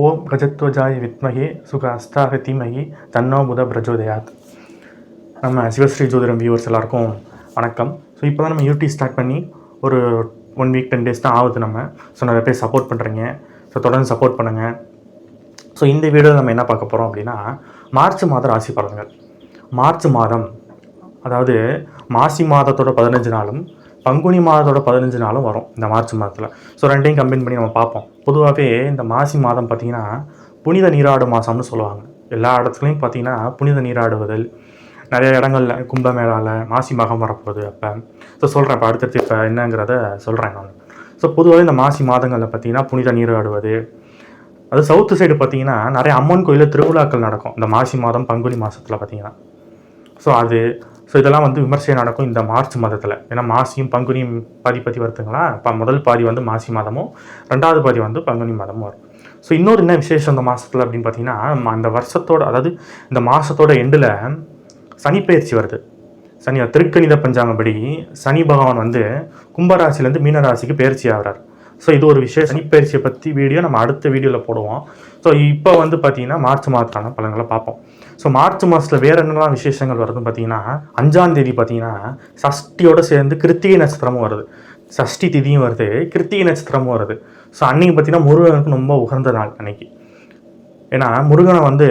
ஓம் கஜத்வஜாய வித்மகே சுக அஸ்தாக தீமகி தன்னோ புத பிரஜோதயாத். நம்ம சிவஸ்ரீ ஜோதிடம் வியூவர்ஸ் எல்லாருக்கும் வணக்கம். ஸோ இப்போ தான் நம்ம யூடியூப் ஸ்டார்ட் பண்ணி ஒரு 1 வீக் 10 டேஸ் தான் ஆகுது நம்ம. ஸோ நிறைய பேர் சப்போர்ட் பண்ணுறீங்க. ஸோ தொடர்ந்து சப்போர்ட் பண்ணுங்கள். ஸோ இந்த வீடியோவில் நம்ம என்ன பார்க்க போகிறோம் அப்படின்னா, மார்ச் மாத ராசி பலன்கள். மார்ச் மாதம், அதாவது மாசி மாதத்தோட 15 நாளும் பங்குனி மாதத்தோட 15 நாளும் வரும் இந்த மார்ச் மாதத்தில். ஸோ ரெண்டையும் கம்பைன் பண்ணி நம்ம பார்ப்போம். பொதுவாகவே இந்த மாசி மாதம் பார்த்திங்கன்னா புனித நீராடு மாதம்னு சொல்லுவாங்க. எல்லா இடத்துலையும் பார்த்திங்கன்னா புனித நீராடுவதில் நிறைய இடங்களில் கும்பமேளாவில் மாசி மகம் வரப்போகுது. அப்போ ஸோ சொல்கிறேன், இப்போ அடுத்தடுத்து இப்போ என்னங்கிறத சொல்கிறேன் நான். ஸோ பொதுவாகவே இந்த மாசி மாதங்களில் பார்த்திங்கன்னா புனித நீராடுவது, அது சவுத்து சைடு பார்த்திங்கன்னா நிறைய அம்மன் கோயிலில் திருவிழாக்கள் நடக்கும் இந்த மாசி மாதம் பங்குனி மாதத்தில் பார்த்திங்கன்னா. ஸோ இதெல்லாம் வந்து விமர்சையாக நடக்கும் இந்த மார்ச் மாதத்தில். ஏன்னா மாசியும் பங்குனியும் பாதி வருதுங்களா. இப்போ முதல் பாதி வந்து மாசி மாதமும், ரெண்டாவது பாதி வந்து பங்குனி மாதமும் வரும். ஸோ இன்னொரு என்ன விசேஷம் இந்த மாதத்தில் அப்படின்னு பார்த்தீங்கன்னா, அந்த வருஷத்தோட, அதாவது இந்த மாதத்தோட எண்டில் சனி பயிற்சி வருது. திருக்கணித பஞ்சாங்கப்படி சனி பகவான் வந்து கும்பராசிலேருந்து மீனராசிக்கு பயிற்சி ஆகிறார். ஸோ இது ஒரு விஷயம். சனி பயிற்சியை பற்றி வீடியோ நம்ம அடுத்த வீடியோவில் போடுவோம். ஸோ இப்போ வந்து பார்த்தீங்கன்னா மார்ச் மாதத்தான பலன்களை பார்ப்போம். ஸோ மார்ச் மாதத்தில் வேறு என்னெல்லாம் விசேஷங்கள் வருதுன்னு பார்த்தீங்கன்னா, 5ஆம் தேதி பார்த்தீங்கன்னா சஷ்டியோடு சேர்ந்து கிருத்திகை நட்சத்திரமும் வருது. சஷ்டி திதியும் வருது, கிருத்திகை நட்சத்திரமும் வருது. ஸோ அன்றைக்கி பார்த்தீங்கன்னா முருகனுக்கு ரொம்ப உகந்த நாள் அன்னைக்கு. ஏன்னா முருகனை வந்து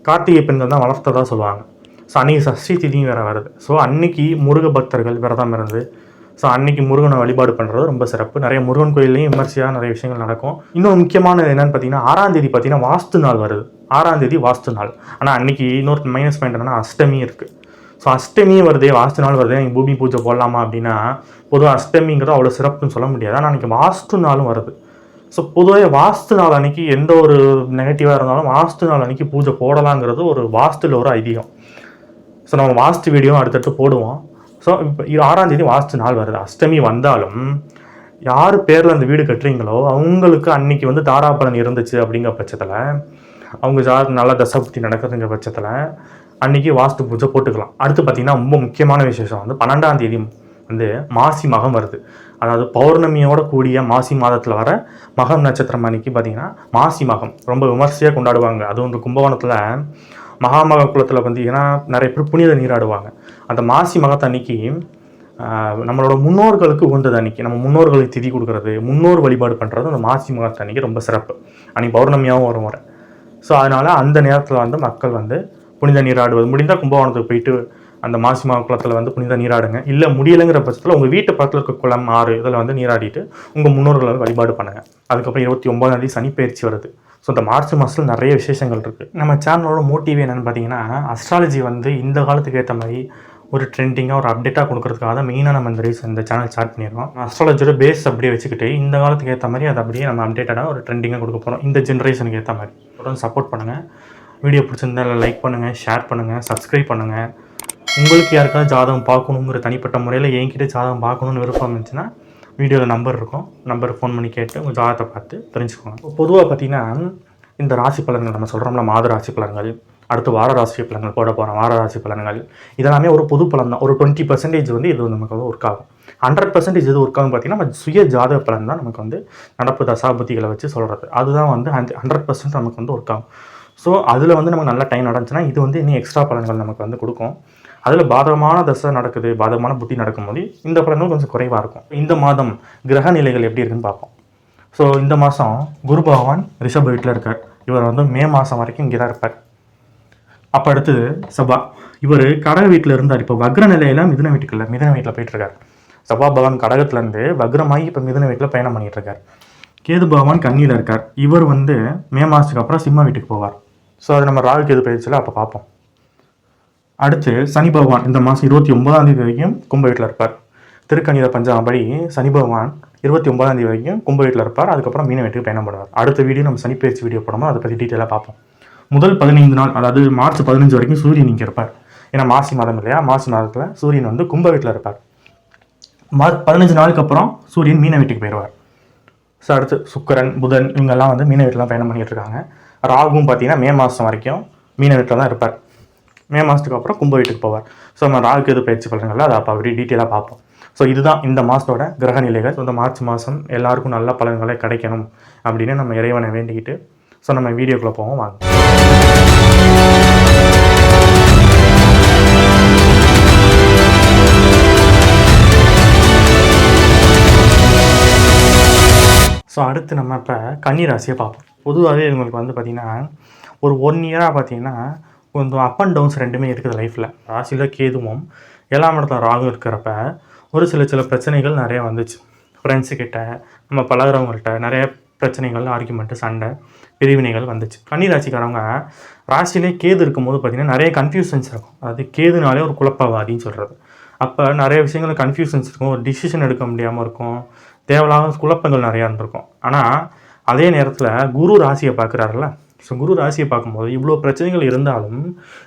கார்த்திகை பெண்கள் தான் வளர்த்ததாக சொல்லுவாங்க. ஸோ அன்றைக்கி சஷ்டி திதியும் வேறு வருது. ஸோ அன்றைக்கி முருக பக்தர்கள் விரதம் இருந்து ஸோ அன்றைக்கி முருகனை வழிபாடு பண்ணுறது ரொம்ப சிறப்பு. நிறைய முருகன் கோயிலையும் விமர்சையாக நிறைய விஷயங்கள் நடக்கும். இன்னும் முக்கியமானது என்னென்னு பார்த்தீங்கன்னா, 6ஆம் தேதி பார்த்தீங்கன்னா வாஸ்து நாள் வருது. 6ஆம் தேதி வாஸ்து நாள். ஆனால் அன்றைக்கி இன்னொரு மைனஸ் பாயிண்ட் என்னன்னா, அஷ்டமி இருக்குது. ஸோ அஷ்டமியும் வருதே, வாஸ்து நாள் வருதே, நீங்கள் பூமி பூஜை போடலாமா அப்படின்னா, பொதுவாக அஷ்டமிங்கிறது அவ்வளோ சிறப்புன்னு சொல்ல முடியாது. ஆனால் அன்றைக்கி வாஸ்து நாளும் வருது. ஸோ பொதுவாக வாஸ்து நாள் அன்றைக்கி எந்த ஒரு நெகட்டிவாக இருந்தாலும் வாஸ்து நாள் அன்றைக்கி பூஜை போடலாங்கிறது ஒரு வாஸ்துவில் ஒரு ஐதீகம். ஸோ நம்ம வாஸ்து வீடியோ அடுத்தடுத்து போடுவோம். ஸோ இப்போ 6ஆம் தேதி வாஸ்து நாள் வருது. அஷ்டமி வந்தாலும் யார் பேரில் அந்த வீடு கட்டுறீங்களோ அவங்களுக்கு அன்றைக்கி வந்து தாராபலன் இருந்துச்சு அப்படிங்கிற பட்சத்தில், அவங்க நல்ல தசபுத்தி நடக்கிறதுங்கிற பட்சத்தில் அன்றைக்கி வாஸ்து பூஜை போட்டுக்கலாம். அடுத்து பார்த்திங்கன்னா ரொம்ப முக்கியமான விசேஷம் வந்து 12ஆம் தேதி வந்து மாசி மகம் வருது. அதாவது பௌர்ணமியோட கூடிய மாசி மாதத்தில் வர மகம் நட்சத்திரம் அன்றைக்கி பார்த்திங்கன்னா மாசி மகம் ரொம்ப விமர்சையாக கொண்டாடுவாங்க. அதுவும் இந்த கும்பகோணத்தில் மகாமக குளத்தில் பார்த்தீங்கன்னா நிறைய பேர் புனித நீராடுவாங்க. அந்த மாசி மகத்தை அன்னைக்கு நம்மளோட முன்னோர்களுக்கு உகந்தது. அன்றைக்கி நம்ம முன்னோர்களுக்கு திதி கொடுக்குறது, முன்னோர் வழிபாடு பண்ணுறது அந்த மாசி மகத்தை அன்றைக்கி ரொம்ப சிறப்பு. அன்றைக்கி பௌர்ணமியாகவும் வரும் வர. ஸோ அதனால் அந்த நேரத்தில் வந்து மக்கள் வந்து புனித நீராடுவது, முடிந்தால் கும்பகோணத்துக்கு போயிட்டு அந்த மாசி மக குளத்தில் வந்து புனித நீராடுங்க. இல்லை முடியலைங்கிற பட்சத்தில் உங்கள் வீட்டு பக்கத்தில் இருக்க குளம், ஆறு இதில் வந்து நீராடிட்டு உங்கள் முன்னோர்களை வழிபாடு பண்ணுங்கள். அதுக்கப்புறம் 29ஆம் தேதி சனி பயிற்சி வருது. ஸோ இந்த மார்ச் மாதத்தில் நிறைய விசேஷங்கள் இருக்குது. நம்ம சேனலோட மோட்டிவ் என்னென்னு பார்த்தீங்கன்னா, அஸ்ட்ராலஜி வந்து இந்த காலத்துக்கு ஏற்ற மாதிரி ஒரு ட்ரெண்டிங்காக ஒரு அப்டேட்டாக கொடுக்குறதுக்காக தான் மெயினாக நம்ம இந்த சேனல் ஸ்டார்ட் பண்ணியிருக்கோம். அஸ்ட்ராலஜியோட பேஸ் அப்படியே வச்சுக்கிட்டு இந்த காலத்துக்கு ஏற்ற மாதிரி அதை அப்படியே நம்ம அப்டேட்டடாக ஒரு ட்ரெண்டிங்காக கொடுக்க போகிறோம். இந்த ஜென்ரேஷனுக்கு ஏற்ற மாதிரி தொடர்ந்து சப்போர்ட் பண்ணுங்கள். வீடியோ பிடிச்சிருந்தால் லைக் பண்ணுங்கள், ஷேர் பண்ணுங்கள், சப்ஸ்கிரைப் பண்ணுங்கள். உங்களுக்கு யாருக்காவது ஜாதகம் பார்க்கணுங்கிற தனிப்பட்ட முறையில் என்கிட்ட ஜாதகம் பார்க்கணுன்னு விருப்பம் இருந்துச்சுன்னா வீடியோவில் நம்பர் இருக்கும், நம்பருக்கு ஃபோன் பண்ணி கேட்டு உங்கள் ஜாதகத்தை பார்த்து தெரிஞ்சுக்கோங்க. பொதுவாக பார்த்திங்கன்னா இந்த ராசி பலன்கள் நம்ம சொல்கிறோம்ல, மாத ராசி பலன்கள், அடுத்து வார ராசி பலன்கள் போட போகிறோம், வார ராசி பலன்கள், இதெல்லாமே ஒரு பொது பலன் தான். ஒரு 20% வந்து இது நமக்கு வந்து ஒர்க் ஆகும். 100% இது ஒர்க் ஆகும் பார்த்திங்கன்னா நம்ம சுய ஜாதக பலன் தான் நமக்கு வந்து நடப்பு தசாபுத்திகளை வச்சு சொல்கிறது. அதுதான் வந்து 100% நமக்கு வந்து ஒர்க் ஆகும். ஸோ அதில் வந்து நமக்கு நல்ல டைம் நடந்துச்சுன்னா இது வந்து இன்னும் எக்ஸ்ட்ரா பலன்கள் நமக்கு வந்து கொடுக்கும். அதில் பாதகமான தசை நடக்குது, பாதகமான புத்தி நடக்கும்போது இந்த பலன்கள் கொஞ்சம் குறைவாக இருக்கும். இந்த மாதம் கிரக நிலைகள் எப்படி இருக்குன்னு பார்ப்போம். ஸோ இந்த மாதம் குரு பகவான் ரிஷப வீட்டில் இருக்கார். இவர் வந்து மே மாதம் வரைக்கும் இங்கே தான் இருப்பார். அப்போ அடுத்தது செவ்வாய், இவர் கடக வீட்டில் இருந்தார். இப்போ வக்ர நிலையில் மிதுன வீட்டில் போயிட்டுருக்கார். செவ்வாய் பகவான் கடகத்துலேருந்து வக்ரமாகி இப்போ மிதுன வீட்டில் பயணம் பண்ணிகிட்ருக்கார். கேது பகவான் கன்னியில் இருக்கார். இவர் வந்து மே மாதத்துக்கு அப்புறம் சிம்ம வீட்டுக்கு போவார். ஸோ அது நம்ம ராகு கேது பயிற்சியில் அப்போ பார்ப்போம். அடுத்து சனி பகவான் இந்த மாதம் 29ஆம் தேதி வரைக்கும் கும்ப வீட்டில் இருப்பார். திருக்கணித பஞ்சாங்கப்படி சனி பகவான் 29ஆம் தேதி வரைக்கும் கும்ப வீட்டில் இருப்பார். அதுக்கப்புறம் மீன வீட்டுக்கு பயணம் பண்ணுவார். அடுத்த வீடியோ நம்ம சனி பயிற்சி வீடியோ போடும்போது அதை பற்றி டீட்டெயிலாக பார்ப்போம். முதல் 15 நாள், அதாவது மார்ச் 15 வரைக்கும் சூரியன் இங்கே இருப்பார். ஏன்னா மாசி மாதம் இல்லையா, மாசி மாதத்தில் சூரியன் வந்து கும்ப வீட்டில் இருப்பார். 15 நாளுக்கு அப்புறம் சூரியன் மீன வீட்டுக்கு போயிடுவார். ஸோ அடுத்து சுக்கிரன், புதன் இவங்கெல்லாம் வந்து மீன வீட்டில் பயணம் பண்ணிகிட்டு இருக்காங்க. ராகுவும் பார்த்தீங்கன்னா மே மாதம் வரைக்கும் மீன வீட்டில் தான் இருப்பார். மே மாதத்துக்கு அப்புறம் கும்ப வீட்டுக்கு போவார். ஸோ நம்ம ராகு கேது பயிற்சி பலன்கள் அதை அப்போ அப்படி டீட்டெயிலாக பார்ப்போம். ஸோ இதுதான் இந்த மாதத்தோட கிரக நிலைகள். இந்த மார்ச் மாதம் எல்லாருக்கும் நல்ல பலன்களை கிடைக்கணும் அப்படின்னு நம்ம இறைவனை வேண்டிக்கிட்டு ஸோ நம்ம வீடியோக்குள்ளே போவோம் வாங்க. ஸோ அடுத்து நம்ம இப்போ கன்னி ராசியை பார்ப்போம். பொதுவாகவே இவங்களுக்கு வந்து பார்த்திங்கன்னா ஒரு 1 இயராக பார்த்திங்கன்னா கொஞ்சம் அப் அண்ட் டவுன்ஸ் ரெண்டுமே இருக்குது லைஃப்பில். ராசியில் கேதுவும் 7ஆம் இடத்துல ராகு இருக்கிறப்ப ஒரு சில பிரச்சனைகள் நிறையா வந்துச்சு. ஃப்ரெண்ட்ஸுக்கிட்ட நம்ம பழகிறவங்கள்ட்ட நிறைய பிரச்சனைகள், ஆர்குமெண்ட்டு, சண்டை, பிரிவினைகள் வந்துச்சு. கன்னி ராசிக்காரவங்க ராசியிலே கேது இருக்கும்போது பார்த்திங்கன்னா நிறைய கன்ஃபியூஷன்ஸ் இருக்கும். அதாவது கேதுனாலே ஒரு குழப்பவாதின்னு சொல்கிறது. அப்போ நிறைய விஷயங்கள் கன்ஃபியூஷன்ஸ் இருக்கும், ஒரு டிசிஷன் எடுக்க முடியாமல் இருக்கும், தேவையில்லாத குழப்பங்கள் நிறையா இருந்திருக்கும். ஆனால் அதே நேரத்தில் குரு ராசியை பார்க்குறாருல்ல, ஸோ குரு ராசியை பார்க்கும்போது இவ்வளோ பிரச்சனைகள் இருந்தாலும்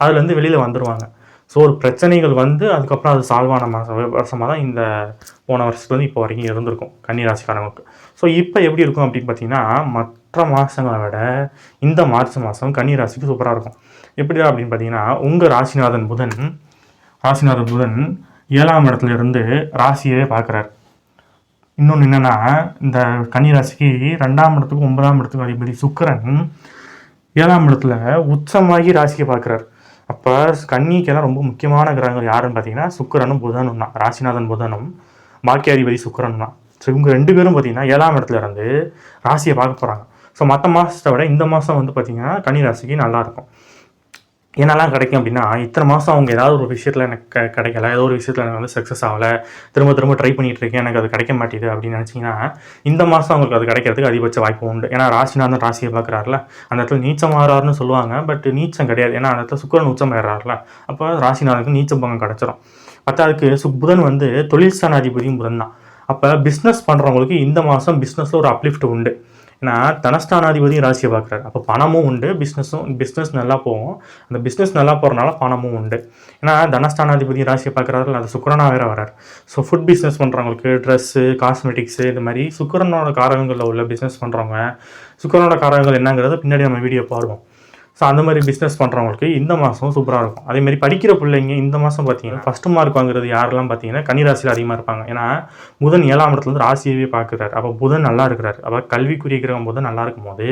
அதுலேருந்து வெளியில் வந்துடுவாங்க. ஸோ ஒரு பிரச்சனைகள் வந்து அதுக்கப்புறம் அது சால்வான வருஷமாக தான் இந்த போன வருஷத்துலேருந்து இப்போ வரைக்கும் இருந்திருக்கும் கன்னி ராசிக்காரங்களுக்கு. ஸோ இப்போ எப்படி இருக்கும் அப்படின்னு பார்த்தீங்கன்னா மற்ற மாதங்களை விட இந்த மார்ச் மாதம் கன்னி ராசிக்கு சூப்பராக இருக்கும். எப்படி அப்படின்னு பார்த்தீங்கன்னா உங்கள் ராசிநாதன் புதன் 7ஆம் இடத்துல இருந்து ராசியே பார்க்குறாரு. இன்னொன்று என்னென்னா இந்த கன்னி ராசிக்கு 2ஆம் இடத்துக்கும் 9ஆம் இடத்துக்கும் அதிபதி சுக்கிரன் 7ஆம் இடத்துல உச்சமாகி ராசியை பார்க்குறாரு. அப்போ கன்னிக்கெல்லாம் ரொம்ப முக்கியமான கிரகங்கள் யாருன்னு பார்த்தீங்கன்னா சுக்கிரனும் புதனும் தான். ராசிநாதன் புதனும் பாக்கியாதிபதி சுக்கிரனும் தான். ஸோ இவங்க 2 பேரும் பார்த்தீங்கன்னா 7ஆம் இடத்துல இருந்து ராசியை பார்க்க போகிறாங்க. ஸோ மற்ற மாதத்தை விட இந்த மாதம் வந்து பார்த்திங்கன்னா கன்னி ராசிக்கு நல்லாயிருக்கும். என்னெல்லாம் கிடைக்கும் அப்படின்னா இத்தனை மாதம் அவங்க ஏதாவது ஒரு விஷயத்தில் எனக்கு கிடைக்கல, ஏதோ ஒரு விஷயத்தில் எனக்கு வந்து சக்ஸஸ் ஆகலை, திரும்ப ட்ரை பண்ணிகிட்டு இருக்கேன், எனக்கு அது கிடைக்க மாட்டேது அப்படின்னு நினச்சிங்கன்னா இந்த மாதம் அவங்களுக்கு அது கிடைக்கிறதுக்கு அதிகபட்ச வாய்ப்பு உண்டு. ஏன்னா ராசிநாதன் ராசியை பார்க்குறாருல, அந்த இடத்துல நீச்சம் ஆறாருன்னு சொல்லுவாங்க. பட் நீச்சம் கிடையாது. ஏன்னா அந்த இடத்துல சுக்கிரன் உச்சம் ஆயிடுறாருல, அப்போ ராசிநாதனுக்கு நீச்சம் பங்கம் கிடச்சிரும். அதுக்கு புதன் வந்து தொழில் ஸ்தானாதிபதியும் புதன் தான். அப்போ பிஸ்னஸ் பண்ணுறவங்களுக்கு இந்த மாதம் பிஸ்னஸில் ஒரு அப்லிஃப்ட் உண்டு. ஏன்னா தனஸ்தானாதிபதியும் ராசியை பார்க்குறாரு. அப்போ பணமும் உண்டு, பிஸ்னஸ் நல்லா போகும். அந்த பிஸ்னஸ் நல்லா போகிறனால பணமும் உண்டு. ஏன்னா தனஸ்தானாதிபதி ராசியை பார்க்குறாரு, அது சுக்கிரனா வேற வராரு. ஸோ ஃபுட் பிஸ்னஸ் பண்ணுறவங்களுக்கு ட்ரெஸ்ஸு, காஸ்மெட்டிக்ஸு இது மாதிரி சுக்கிரனோட காரகங்களில் உள்ள பிஸ்னஸ் பண்ணுறவங்க, சுக்கிரனோட காரகங்கள் என்னங்கிறத பின்னாடி நம்ம வீடியோ பாடுவோம். ஸோ அந்த மாதிரி பிஸ்னஸ் பண்ணுறவங்களுக்கு இந்த மாதம் சூப்பராக இருக்கும். அதேமாதிரி படிக்கிற பிள்ளைங்க இந்த மாதம் பார்த்தீங்கன்னா ஃபஸ்ட்டு மார்க் வாங்குறது யாரெல்லாம் பார்த்தீங்கன்னா கன்னி ராசியில் அதிகமாக இருப்பாங்க. ஏன்னா புதன் 7ஆம் இடத்துலேருந்து ராசியவே பார்க்குறாரு. அப்போ புதன் நல்லா இருக்கிறாரு. அப்போ கல்விக்குரிய கிரகம் புதன் நல்லா இருக்கும் போது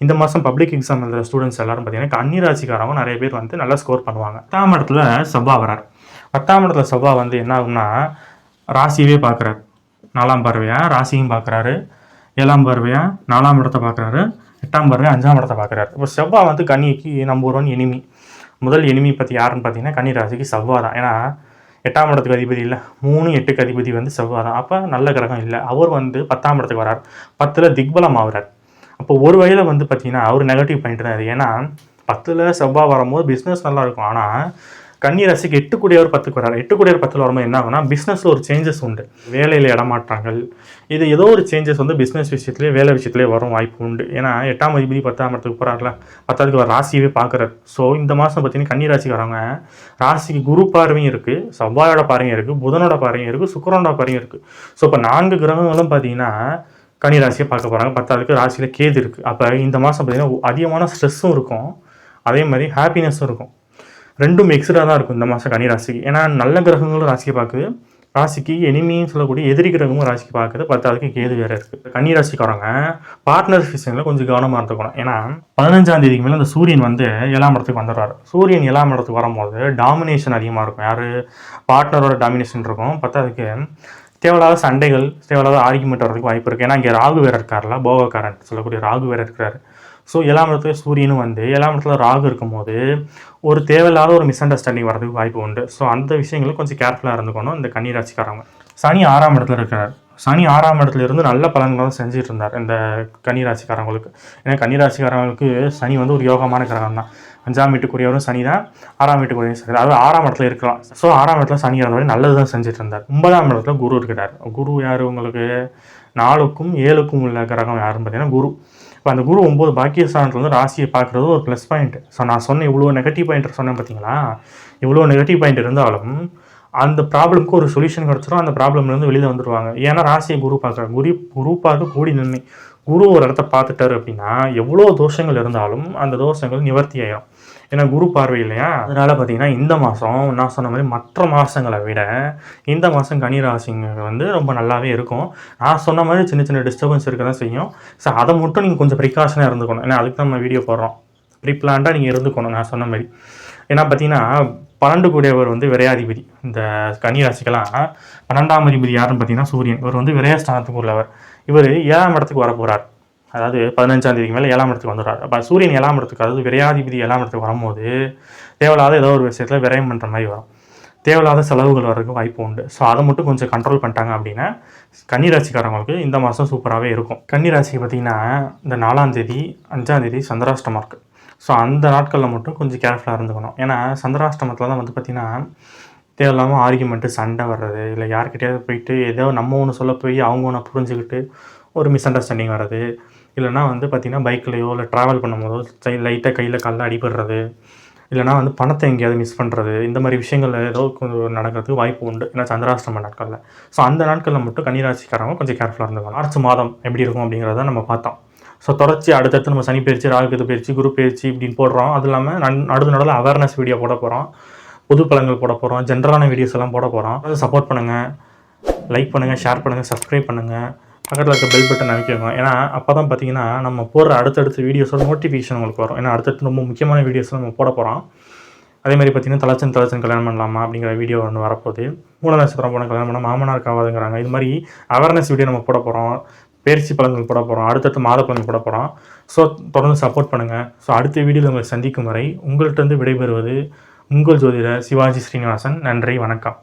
இந்த மாதம் பப்ளிக் எக்ஸாம் எழுதுகிற ஸ்டூடெண்ட்ஸ் எல்லாரும் பார்த்தீங்கன்னா கன்னி ராசிக்காரங்க நிறைய பேர் வந்து நல்லா ஸ்கோர் பண்ணுவாங்க. 10ஆம் இடத்துல செவ்வாய் வராரு. 10ஆம் இடத்துல செவ்வாய் வந்து என்ன ஆகும்னா ராசியவே பார்க்குறாரு. 4ஆம் பார்வையாக ராசியும் பார்க்குறாரு, 7ஆம் பார்வையாக 4ஆம் இடத்தை பார்க்குறாரு, 8ஆம் பார்வை 5ஆம் இடத்தை பார்க்குறாரு. இப்போ செவ்வாய் வந்து கன்னிக்கு நம்பர் 1 எனிமி. முதல் எனிமி பற்றி யாருன்னு பார்த்தீங்கன்னா கன்னி ராசிக்கு செவ்வாய் தான். ஏன்னா 8ஆம் இடத்துக்கு அதிபதி இல்லை, 3, 8க்கு அதிபதி வந்து செவ்வாய் தான். அப்போ நல்ல கிரகம் இல்லை. அவர் வந்து 10ஆம் இடத்துக்கு வரார், 10ல் திக்பலம் ஆகிறார். அப்போ ஒரு வகையில் வந்து பார்த்தீங்கன்னா அவர் நெகட்டிவ் பாயிண்ட் தான் இது. ஏன்னா 10ல் செவ்வாய் வரும்போது பிஸ்னஸ் நல்லா இருக்கும். ஆனால் கன்னி ராசிக்கு 8 கூடியவர் 10க்கு வராரு. 8 கூடியவர் 10ல் வரும்போது என்ன ஆகுனா பிஸ்னஸில் ஒரு சேஞ்சஸ் உண்டு. வேலையில் இடமாற்றங்கள், இது ஏதோ ஒரு சேஞ்சஸ் வந்து பிஸ்னஸ் விஷயத்துலேயே வேலை விஷயத்துலேயே வரும் வாய்ப்பு உண்டு. ஏன்னா 8ஆம் அதிபதி 10ஆம் இடத்துக்கு போகிறாருல, 10க்கு ஒரு ராசியவே பார்க்குறாரு. ஸோ இந்த மாதம் பார்த்தீங்கன்னா கன்னி ராசிக்கு வரவங்க ராசிக்கு குரு பார்வையும் இருக்குது, செவ்வாயோட பார்வையும் இருக்குது, புதனோட பார்வையும் இருக்குது, சுக்கிரனோட பார்வையும் இருக்குது. ஸோ இப்போ 4 கிரகங்களும் பார்த்தீங்கன்னா கன்னி ராசியை பார்க்க போகிறாங்க. 10க்கு ராசியில் கேது இருக்குது. அப்போ இந்த மாதம் பார்த்தீங்கன்னா அதிகமான ஸ்ட்ரெஸ்ஸும் இருக்கும், அதே மாதிரி ஹாப்பினஸும் இருக்கும். ரெண்டும் மிக்சடாக தான் இருக்கும் இந்த மாதம் கன்னி ராசிக்கு. ஏன்னா நல்ல கிரகங்களும் ராசியை பார்க்குது, ராசிக்கு எனிமின்னு சொல்லக்கூடிய எதிரி கிரகமும் ராசிக்கு பார்க்குது, 10க்கு கேது வேறு இருக்குது. கன்னி ராசிக்காரங்க பார்ட்னர்ஸ் விஷயங்களில் கொஞ்சம் கவனமாக இருந்துக்கணும். ஏன்னா 15ஆம் தேதிக்கு மேலே அந்த சூரியன் வந்து 7ஆம் இடத்துக்கு வந்துடுறாரு. சூரியன் 7ஆம் இடத்துக்கு வரும்போது டாமினேஷன் அதிகமாக இருக்கும். யார் பார்ட்னரோட டாமினேஷன் இருக்கும். 10க்கு தேவையில்லாத சண்டைகள், தேவையில்லாத ஆர்குமெண்ட் வரதுக்கு வாய்ப்பு இருக்குது. ஏன்னா இங்கே ராகு வேறு இருக்கார்ல, போகக்காரன் சொல்லக்கூடிய ராகு வேறு இருக்கிறாரு. ஸோ 7ஆம் இடத்துல சூரியனும் வந்து 7ஆம் இடத்துல ராகு இருக்கும்போது ஒரு தேவையில்லாத ஒரு மிஸ் அண்டர்ஸ்டாண்டிங் வரதுக்கு வாய்ப்பு உண்டு. ஸோ அந்த விஷயங்களும் கொஞ்சம் கேர்ஃபுல்லாக இருந்துக்கணும் இந்த கன்னி ராசிக்காரங்க. சனி 6ஆம் இடத்துல இருக்கிறார். சனி 6ஆம் இடத்துல இருந்து நல்ல பலன்களும் செஞ்சுட்டு இருந்தார் இந்த கன்னி ராசிக்காரங்களுக்கு. ஏன்னா கன்னி ராசிக்காரங்களுக்கு சனி வந்து ஒரு யோகமான கிரகம் தான். 5ஆம் வீட்டுக்குரியவரும் சனி தான், 6ஆம் வீட்டுக்குரியவரும் சனி, அதாவது 6ஆம் இடத்துல இருக்கலாம். ஸோ 6ஆம் இடத்துல சனி இருந்தவரை நல்லது தான் செஞ்சுட்டு இருந்தார். 9ஆம் இடத்துல குரு இருக்கிறார். குரு யார் உங்களுக்கு 4க்கும் 7க்கும் உள்ள கிரகம் யாருன்னு பார்த்தீங்கன்னா குரு. இப்போ அந்த குரு 9 பாக்கியஸ்தானத்தில் வந்து ராசியை பார்க்குறது ஒரு ப்ளஸ் பாயிண்ட். ஸோ நான் சொன்ன இவ்வளோ நெகட்டிவ் பாயிண்ட் சொன்னேன் பார்த்தீங்களா, இவ்வளோ நெகட்டிவ் பாயிண்ட் இருந்தாலும் அந்த ப்ராப்ளம்க்கு ஒரு சொல்யூஷன் கிடச்சிடும். அந்த ப்ராப்ளம்லேருந்து வெளியில் வந்துடுவாங்க. ஏன்னா ராசியை குரு பார்க்குறாரு. குரு பார்க்க கோடி நன்மை. குரு ஒரு இடத்த பார்த்துட்டாரு அப்படின்னா எவ்வளோ தோஷங்கள் இருந்தாலும் அந்த தோஷங்கள் நிவர்த்தி ஆயிடும். ஏன்னா குரு பார்வை இல்லையா? அதனால பார்த்தீங்கன்னா இந்த மாதம் நான் சொன்ன மாதிரி மற்ற மாதங்களை விட இந்த மாதம் கன்னி ராசிங்க வந்து ரொம்ப நல்லாவே இருக்கும். நான் சொன்ன மாதிரி சின்ன சின்ன டிஸ்டர்பன்ஸ் இருக்க தான் செய்யும். ஸோ அதை மட்டும் நீங்கள் கொஞ்சம் ப்ரிகாஷனாக இருந்துக்கணும். ஏன்னா அதுக்கு நம்ம வீடியோ போடுறோம். ப்ரீ பிளான்டாக நீங்கள் இருந்துக்கணும் நான் சொன்ன மாதிரி. ஏன்னா பார்த்தீங்கன்னா 12 கூடியவர் வந்து விரையாதிபதி. இந்த கன்னி ராசிக்கெல்லாம் 12ஆம் அதிபதி யாருன்னு பார்த்தீங்கன்னா சூரியன். இவர் வந்து விரையஸ்தானத்துக்கு உள்ளவர். இவர் 7ஆம் இடத்துக்கு வர போகிறார். அதாவது 15ஆம் தேதிக்கு மேலே 7ஆம் இடத்துக்கு வந்துடுறார். அப்போ சூரியன் 7ஆம் இடத்துக்கு, அதாவது விரையாதிபதி 7ஆம் இடத்துக்கு வரும்போது தேவையில்லாத ஏதோ ஒரு விஷயத்தில் விரயம் பண்ணுற மாதிரி வரும். தேவையில்லாத செலவுகள் வர்றதுக்கு வாய்ப்பு உண்டு. ஸோ அதை மட்டும் கொஞ்சம் கண்ட்ரோல் பண்ணிட்டாங்க அப்படின்னா கன்னிராசிக்காரங்களுக்கு இந்த மாதம் சூப்பராகவே இருக்கும். கன்னிராசிக்கு பார்த்திங்கன்னா இந்த 4ஆம் தேதி 5ஆம் தேதி சந்திராஷ்டமம் இருக்குது. ஸோ அந்த நாட்களில் மட்டும் கொஞ்சம் கேர்ஃபுல்லாக இருந்துக்கணும். ஏன்னா சந்திராஷ்டமத்தில் தான் வந்து பார்த்திங்கன்னா தேவையில்லாமல் ஆர்கியூமெண்ட்டு, சண்டை வர்றது, இல்லை யார்கிட்டயாவது போயிட்டு ஏதோ நம்ம ஒன்று சொல்ல போய் அவங்க ஒன்று புரிஞ்சுக்கிட்டு ஒரு மிஸ் அண்டர்ஸ்டாண்டிங் வர்றது, இல்லைனா வந்து பார்த்திங்கன்னா பைக்லேயோ இல்லை ட்ராவல் பண்ணும்போதோ லைட்டாக கையில் காலில் அடிபடுறது, இல்லைனா வந்து பணத்தை எங்கேயாவது மிஸ் பண்ணுறது, இந்த மாதிரி விஷயங்கள் ஏதோ கொஞ்சம் நடக்கிறதுக்கு வாய்ப்பு உண்டு. ஏன்னா சந்திராஷ்டம நாட்களில். ஸோ அந்த நாட்களில் மட்டும் கன்னிராசிக்காரங்க கொஞ்சம் கேர்ஃபுல்லாக இருந்துக்கணும். மார்ச் மாதம் எப்படி இருக்கும் அப்படிங்கிறத நம்ம பார்த்தோம். ஸோ தொடர்ச்சி அடுத்தடுத்து நம்ம சனி பயிற்சி, ராகுகேது பயிற்சி, குரு பயிற்சி இப்படின்னு போடுறோம். அது இல்லாமல் நடுவில் அவேர்னஸ் வீடியோ போட போகிறோம், பொது பலன்கள் போட போகிறோம், ஜென்ரலான வீடியோஸ் எல்லாம் போட போகிறோம். அதை சப்போர்ட் பண்ணுங்கள், லைக் பண்ணுங்கள், ஷேர் பண்ணுங்கள், சப்ஸ்கிரைப் பண்ணுங்கள், பக்கத்தில் இருக்க பெல் பட்டன் அமைக்கணும். ஏன்னா அப்போ தான் பார்த்தீங்கன்னா நம்ம போடுற அடுத்தடுத்த வீடியோஸோட நோட்டிஃபிகேஷன் உங்களுக்கு வரும். ஏன்னா அடுத்தடுத்து ரொம்ப முக்கியமான வீடியோஸ் நம்ம போட போகிறோம். அதேமாதிரி பார்த்தீங்கன்னா தலச்சன் கல்யாணம் பண்ணலாமா அப்படிங்கிற வீடியோ ஒன்று வரப்போகுது. மூல நட்சத்திரம் போன கல்யாணம் பண்ணால் மாமனாருக்கு ஆகாதுங்கிறாங்க. இது மாதிரி அவேர்னஸ் வீடியோ நம்ம போட போகிறோம், பயிற்சி பலன்கள் போட போகிறோம், அடுத்தடுத்து மாத பலன்கள் போட போகிறோம். ஸோ தொடர்ந்து சப்போர்ட் பண்ணுங்கள். ஸோ அடுத்த வீடியோவில் உங்களை சந்திக்கும் வரை உங்கள்கிட்ட விடைபெறுவது உங்கள் ஜோதிடர் சிவாஜி ஸ்ரீனிவாசன். நன்றி, வணக்கம்.